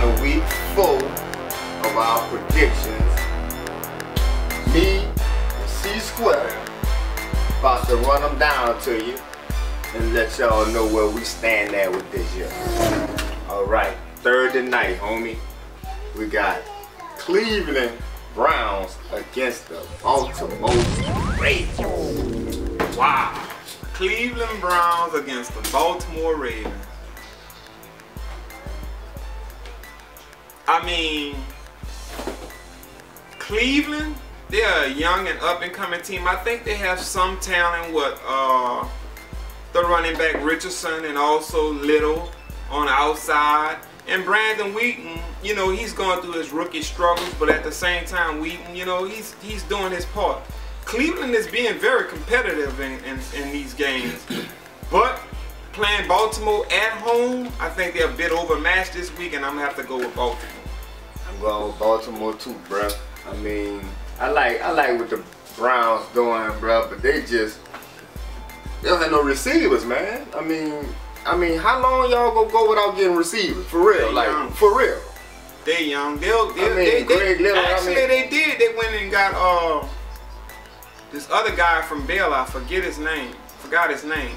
to week 4 of our predictions. Me and C-Square about to run them down to you and let y'all know where we stand at with this year. Alright, Thursday night, homie. We got Cleveland Browns against the Baltimore Ravens. Wow. Cleveland Browns against the Baltimore Ravens. I mean, Cleveland, they're a young and up-and-coming team. I think they have some talent with the running back Richardson and also Little on the outside. And Brandon Wheaton, you know, he's going through his rookie struggles, but at the same time, Wheaton, you know, he's doing his part. Cleveland is being very competitive in these games, but playing Baltimore at home, I think they're a bit overmatched this week, and I'm gonna have to go with Baltimore. I'm going with Baltimore too, bruh. I mean, I like what the Browns doing, bruh, but they don't have no receivers, man. I mean, how long y'all gonna go without getting receivers? For real, They like young. for real. They young. They went and got this other guy from Baylor. I forget his name. Forgot his name.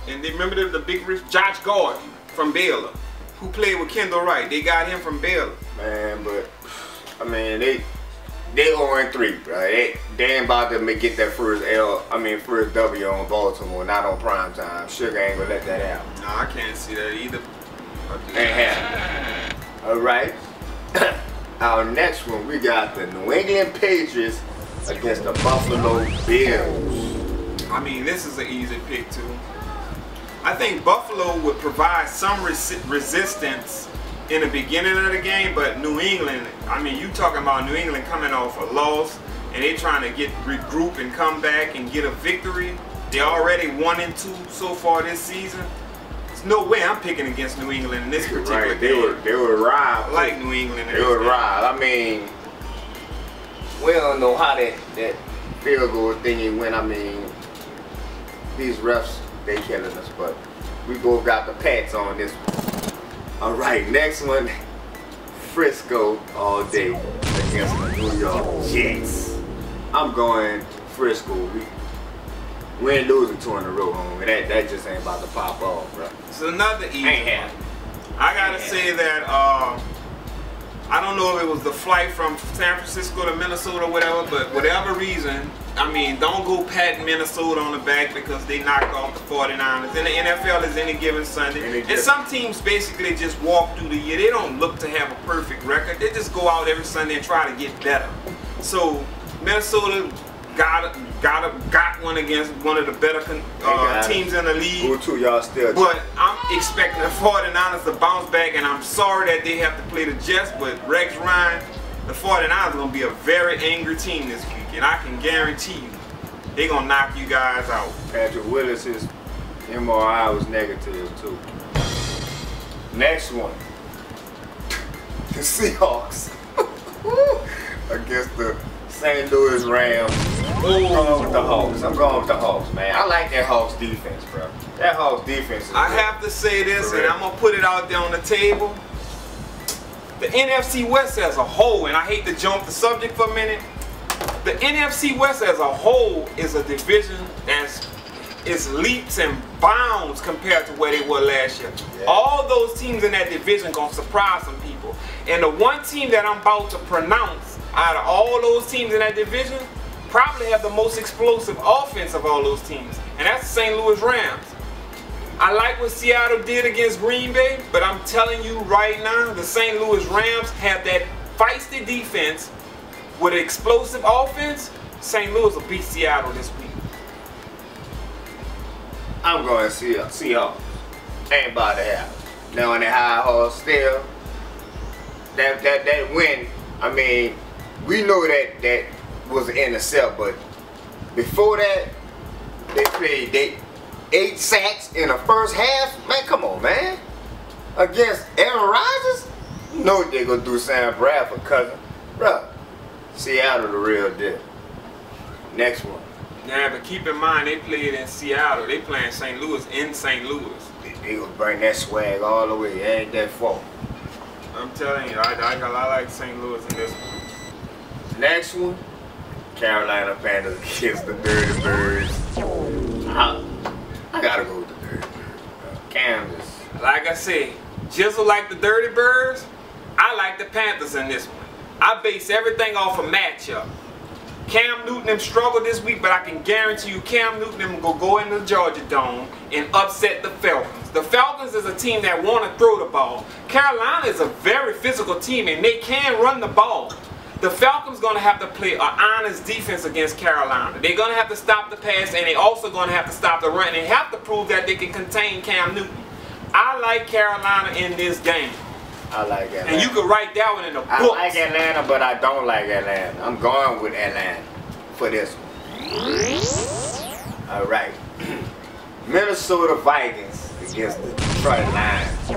And they remember the big rich Josh Gordon from Baylor, who played with Kendall Wright. They got him from Baylor. Man, but I mean they 0-3, bro. They ain't about to get that first W on Baltimore, not on prime time. Sugar ain't gonna let that happen. No, I can't see that either. Ain't happening. All right. Our next one, we got the New England Patriots against the Buffalo Bills. I mean, this is an easy pick too. I think Buffalo would provide some resistance in the beginning of the game, but New England, I mean, you talking about New England coming off a loss and they trying to regroup and come back and get a victory. They're already 1-2 so far this season. There's no way I'm picking against New England in this particular game. They were robbed. I like New England. They were robbed. I mean, we don't know how that field goal thingy went. I mean, these refs, they killing us, but we both got the Pats on this one. All right, next one, Frisco all day against the New York Jets. I'm going Frisco. We ain't losing 2 in a row, homie. That just ain't about to pop off, bro. It's another easy Ain't one. happening. I gotta say that I don't know if it was the flight from San Francisco to Minnesota or whatever, but whatever reason, I mean, don't go patting Minnesota on the back because they knocked off the 49ers. In the NFL is any given Sunday. And some teams basically just walk through the year. They don't look to have a perfect record. They just go out every Sunday and try to get better. So Minnesota got one against one of the better teams in the league. Who too, y'all still. But I'm expecting the 49ers to bounce back, and I'm sorry that they have to play the Jets, but Rex Ryan, the 49ers are going to be a very angry team this week, and I can guarantee you they're going to knock you guys out. Patrick Willis, his MRI was negative too. Next one, the Seahawks against the St. Louis Rams. I'm going with the Hawks. I'm going with the Hawks, man. I like that Hawks defense, bro. That Hawks defense is I good. have to say this, and I'm going to put it out there on the table. The NFC West as a whole, and I hate to jump the subject for a minute, the NFC West as a whole is a division that's leaps and bounds compared to where they were last year. Yeah. All those teams in that division going to surprise some people. And the one team that I'm about to pronounce out of all those teams in that division probably have the most explosive offense of all those teams, and that's the St. Louis Rams. I like what Seattle did against Green Bay, but I'm telling you right now, the St. Louis Rams have that feisty defense with an explosive offense. St. Louis will beat Seattle this week. I'm going to Seahawks. Ain't about to happen. Now in the high horse still, that win, I mean, we know that was an intercept, but before that, they played 8 sacks in the first half. Man, come on, man. Against Aaron Rodgers? You know they're going to do Sam Bradford, cousin. Bruh, Seattle the real deal. Next one. Yeah, but keep in mind, they played in Seattle. They playing St. Louis in St. Louis. They gonna bring that swag all the way. It ain't that far. I'm telling you, I like St. Louis in this one. Next one, Carolina Panthers against the Dirty Birds. I gotta go with the Dirty Birds. Kansas. Like I said, just like the Dirty Birds, I like the Panthers in this one. I base everything off a matchup. Cam Newton them struggled this week, but I can guarantee you Cam Newton them will go in the Georgia Dome and upset the Falcons. The Falcons is a team that want to throw the ball. Carolina is a very physical team and they can run the ball. The Falcons going to have to play an honest defense against Carolina. They're going to have to stop the pass and they also going to have to stop the run. They have to prove that they can contain Cam Newton. I like Carolina in this game. I like Atlanta. And you could write that one in the book. I like Atlanta, but I don't like Atlanta. I'm going with Atlanta for this one. All right. Minnesota Vikings against the Detroit Lions.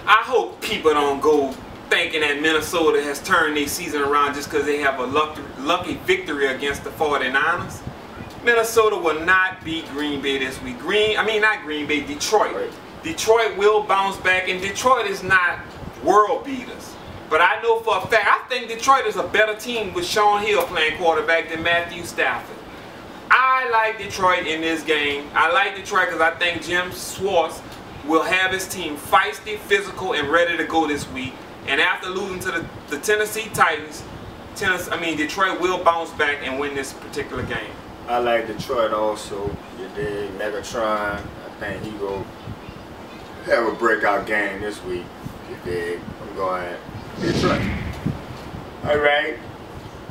I hope people don't go thinking that Minnesota has turned their season around just because they have a lucky victory against the 49ers. Minnesota will not beat Green Bay this week. Detroit. Right. Detroit will bounce back, and Detroit is not world beaters. But I know for a fact, I think Detroit is a better team with Sean Hill playing quarterback than Matthew Stafford. I like Detroit in this game. I like Detroit because I think Jim Schwartz will have his team feisty, physical, and ready to go this week. And after losing to the Tennessee Titans, Detroit will bounce back and win this particular game. I like Detroit also. You dig? Megatron, I think he will have a breakout game this week. You dig? I'm going Detroit. All right,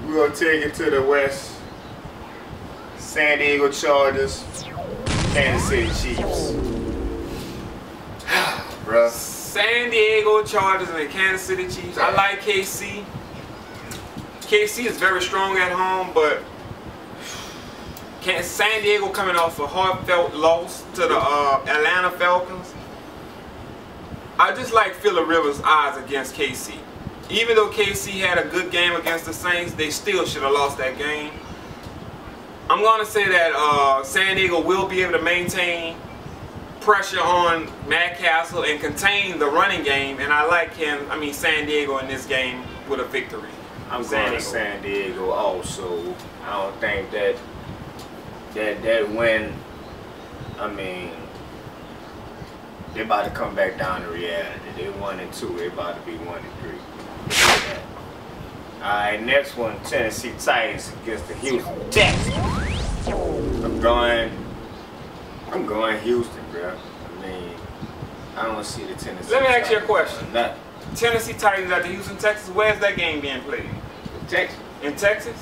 we're gonna take it to the West. San Diego Chargers, Kansas City Chiefs. Bruh. San Diego Chargers and the Kansas City Chiefs. I like KC. KC is very strong at home, but San Diego coming off a heartfelt loss to the Atlanta Falcons. I just like Phillip Rivers' odds against KC. Even though KC had a good game against the Saints, they still should have lost that game. I'm going to say that San Diego will be able to maintain pressure on Matt Castle and contain the running game, and I like San Diego in this game with a victory. I'm going to San Diego also. I don't think that win, they about to come back down to reality. They 1-2, they about to be 1-3. Alright, next one, Tennessee Titans against the Houston Texans. I'm going Houston, bro. I don't see the Tennessee. Let me ask you a question. Nothing. Tennessee Titans at the Houston Texans. Where's that game being played? In Texas. In Texas?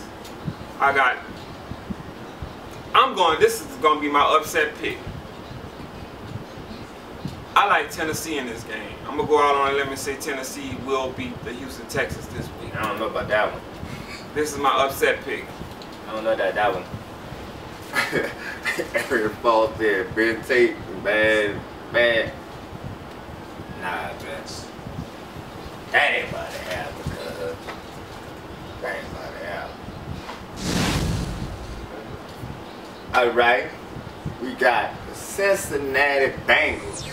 I got it. This is going to be my upset pick. I like Tennessee in this game. I'm going to go out on a limb and say Tennessee will beat the Houston Texans this week. I don't know about that one. This is my upset pick. I don't know that one. Every fault there. Ben Tate, bad. Nah, Vince. That ain't about to happen, cuz. That ain't about to happen. Alright. We got the Cincinnati Bengals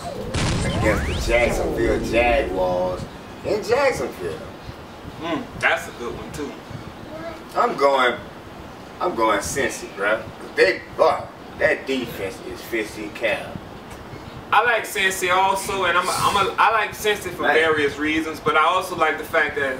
against the Jacksonville Jaguars in Jacksonville. That's a good one too. I'm going Cincy, bro. That defense is 50 cal. I like Cincy also, and I like Cincy for various reasons, but I also like the fact that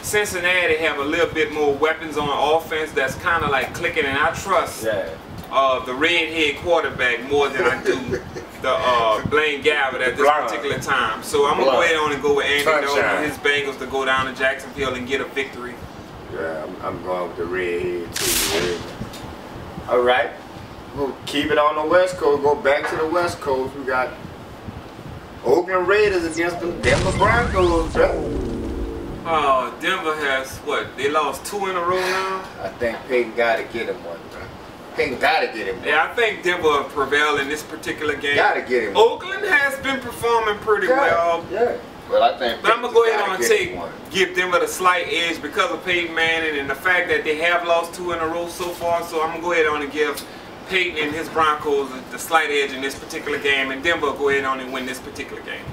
Cincinnati have a little bit more weapons on offense that's kind of like clicking, and I trust the redhead quarterback more than I do the Blaine Gabbert at this particular time. So I'm gonna go ahead on and go with Andy Dalton and his Bengals to go down to Jacksonville and get a victory. Yeah, I'm going with the redhead too. All right, we'll keep it on the West Coast. Go back to the West Coast. We got Oakland Raiders against the Denver Broncos. Oh, Denver has what? They lost 2 in a row now. I think Peyton got to get him one, bro. Peyton got to get him one. Yeah, I think Denver will prevail in this particular game. Got to get him. Oakland has been performing pretty well. Yeah. Well, I think. But I'm gonna go ahead and give Denver the slight edge because of Peyton Manning and the fact that they have lost 2 in a row so far. So I'm gonna go ahead on and give Peyton and his Broncos the slight edge in this particular game, and Denver will go ahead on and win this particular game.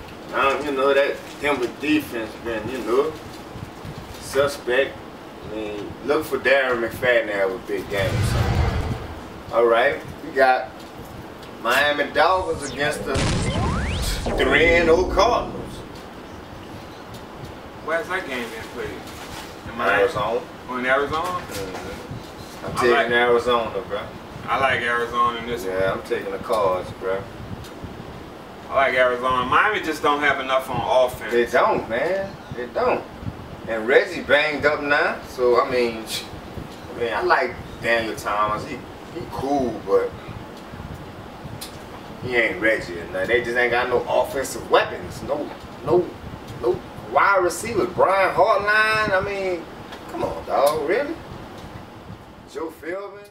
You know, that Denver defense been, you know, suspect. I mean, look for Darren McFadden to have a big game or something. All right, we got Miami Dolphins against the 3-0 Cardinals. Where's that game being played? In Arizona. Oh, in Arizona? Mm-hmm. I'm taking Arizona, bro. I like Arizona in this one. Yeah, I'm taking the Cards, bro. I like Arizona. Miami just don't have enough on offense. They don't, man. They don't. And Reggie banged up now, so I mean, I like Daniel Thomas. He cool, but he ain't Reggie. They just ain't got no offensive weapons. No wide receivers. Brian Hartline. I mean, come on, dog. Really? Joe Philbin.